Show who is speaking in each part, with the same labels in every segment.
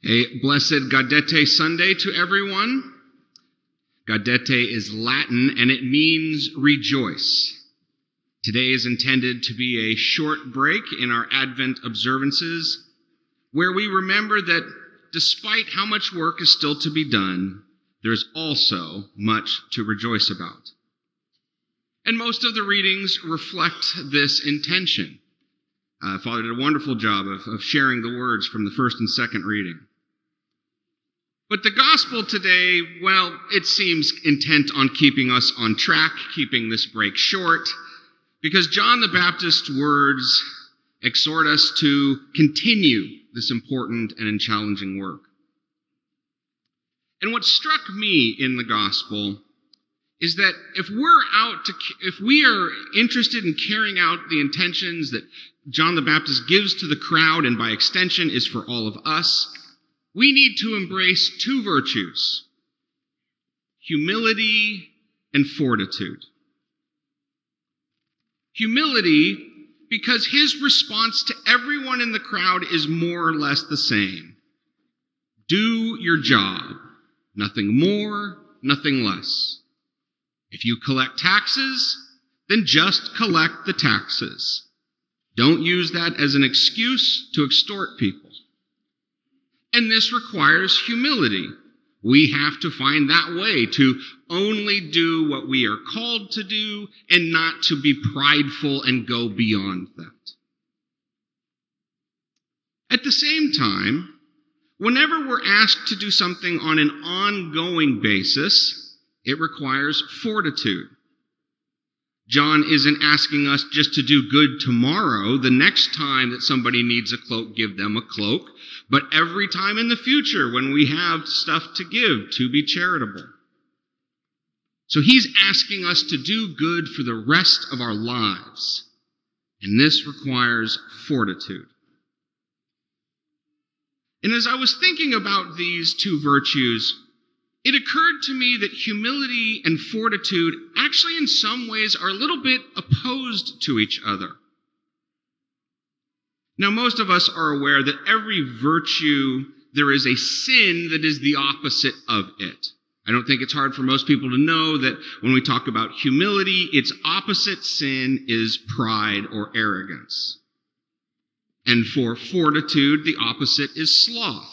Speaker 1: A blessed Gaudete Sunday to everyone. Gaudete is Latin and it means rejoice. Today is intended to be a short break in our Advent observances where we remember that despite how much work is still to be done, there is also much to rejoice about. And most of the readings reflect this intention. Father did a wonderful job of sharing the words from the first and second reading. But the gospel today, well, it seems intent on keeping us on track, keeping this break short, because John the Baptist's words exhort us to continue this important and challenging work. And what struck me in the gospel is that if we are interested in carrying out the intentions that John the Baptist gives to the crowd and by extension is for all of us, we need to embrace two virtues: humility and fortitude. Humility, because his response to everyone in the crowd is more or less the same. Do your job. Nothing more, nothing less. If you collect taxes, then just collect the taxes. Don't use that as an excuse to extort people. And this requires humility. We have to find that way to only do what we are called to do and not to be prideful and go beyond that. At the same time, whenever we're asked to do something on an ongoing basis, it requires fortitude. John isn't asking us just to do good tomorrow. The next time that somebody needs a cloak, give them a cloak. But every time in the future when we have stuff to give, to be charitable. So he's asking us to do good for the rest of our lives. And this requires fortitude. And as I was thinking about these two virtues, it occurred to me that humility and fortitude actually in some ways are a little bit opposed to each other. Now, most of us are aware that every virtue, there is a sin that is the opposite of it. I don't think it's hard for most people to know that when we talk about humility, its opposite sin is pride or arrogance. And for fortitude, the opposite is sloth.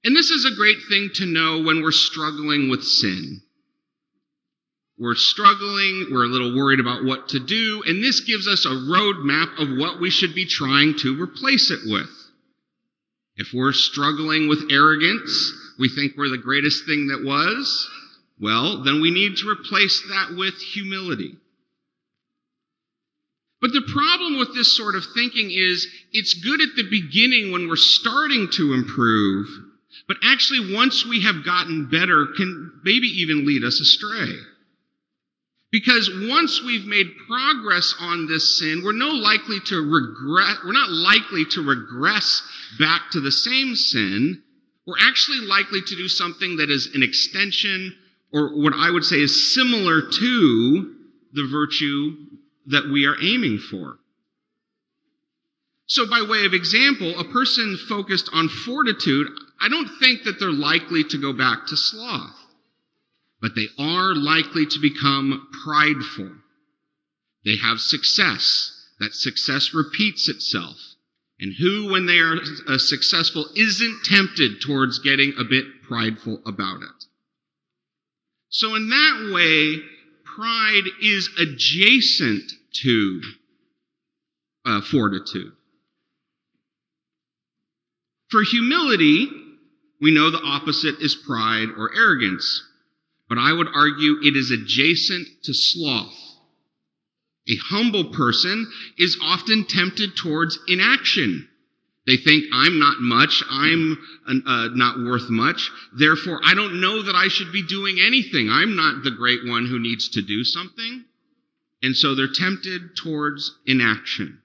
Speaker 1: And this is a great thing to know when we're struggling with sin. We're struggling, we're a little worried about what to do, and this gives us a roadmap of what we should be trying to replace it with. If we're struggling with arrogance, we think we're the greatest thing that was, well, then we need to replace that with humility. But the problem with this sort of thinking is it's good at the beginning when we're starting to improve, but actually once we have gotten better, can maybe even lead us astray. Because once we've made progress on this sin, we're not likely to regress back to the same sin. We're actually likely to do something that is an extension, or what I would say is similar to the virtue that we are aiming for. So by way of example, a person focused on fortitude, I don't think that they're likely to go back to sloth. But they are likely to become prideful. They have success. That success repeats itself. And who, when they are successful, isn't tempted towards getting a bit prideful about it? So in that way, pride is adjacent to fortitude. For humility, we know the opposite is pride or arrogance. But I would argue it is adjacent to sloth. A humble person is often tempted towards inaction. They think, I'm not much, I'm not worth much, therefore I don't know that I should be doing anything. I'm not the great one who needs to do something. And so they're tempted towards inaction.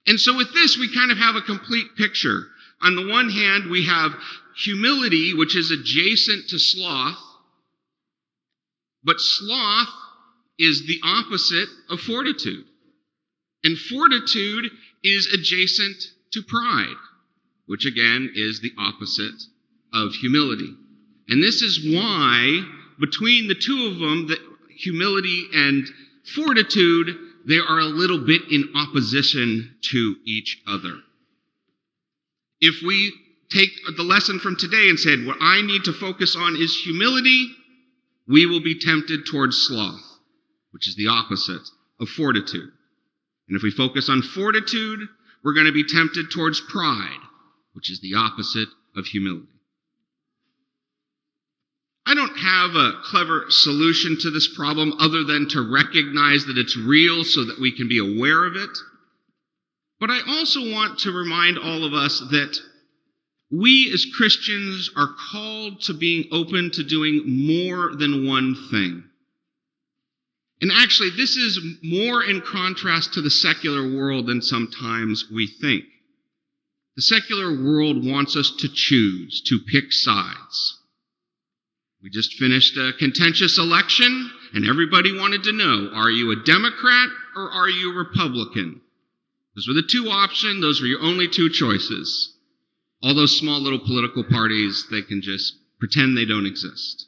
Speaker 1: And so with this, we kind of have a complete picture. On the one hand, we have humility, which is adjacent to sloth, but sloth is the opposite of fortitude. And fortitude is adjacent to pride. which again is the opposite of humility. And this is why between the two of them, the humility and fortitude, they are a little bit in opposition to each other. If we take the lesson from today and said, what I need to focus on is humility, we will be tempted towards sloth, which is the opposite of fortitude. And if we focus on fortitude, we're going to be tempted towards pride, which is the opposite of humility. I don't have a clever solution to this problem other than to recognize that it's real so that we can be aware of it. But I also want to remind all of us that we as Christians are called to being open to doing more than one thing. And actually, this is more in contrast to the secular world than sometimes we think. The secular world wants us to choose, to pick sides. We just finished a contentious election, and everybody wanted to know, are you a Democrat or are you a Republican? Those were the two options. Those were your only two choices. All those small little political parties, they can just pretend they don't exist.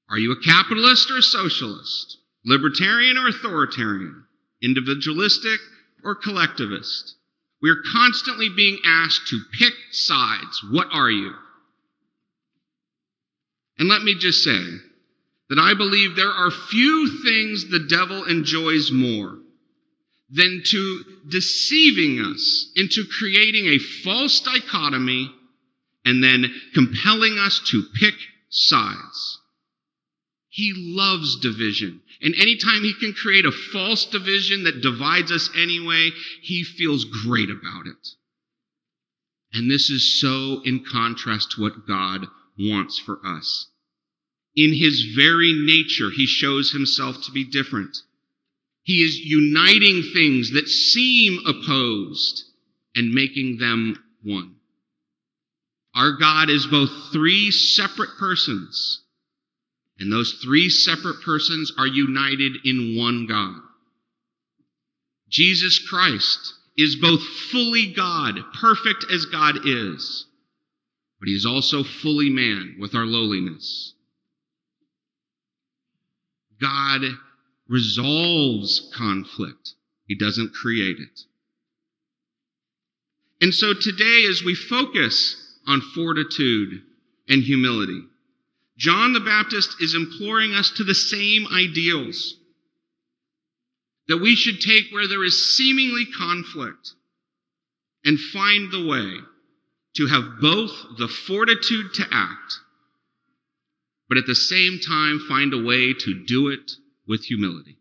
Speaker 1: Are you a capitalist or a socialist? Libertarian or authoritarian? Individualistic or collectivist? We are constantly being asked to pick sides. What are you? And let me just say that I believe there are few things the devil enjoys more than to deceiving us into creating a false dichotomy and then compelling us to pick sides. He loves division. And anytime he can create a false division that divides us anyway, he feels great about it. And this is so in contrast to what God wants for us. In his very nature, he shows himself to be different. He is uniting things that seem opposed and making them one. Our God is both three separate persons, and those three separate persons are united in one God. Jesus Christ is both fully God, perfect as God is, but he is also fully man with our lowliness. God resolves conflict. He doesn't create it. And so today, as we focus on fortitude and humility, John the Baptist is imploring us to the same ideals. That we should take where there is seemingly conflict and find the way to have both the fortitude to act, but at the same time find a way to do it with humility.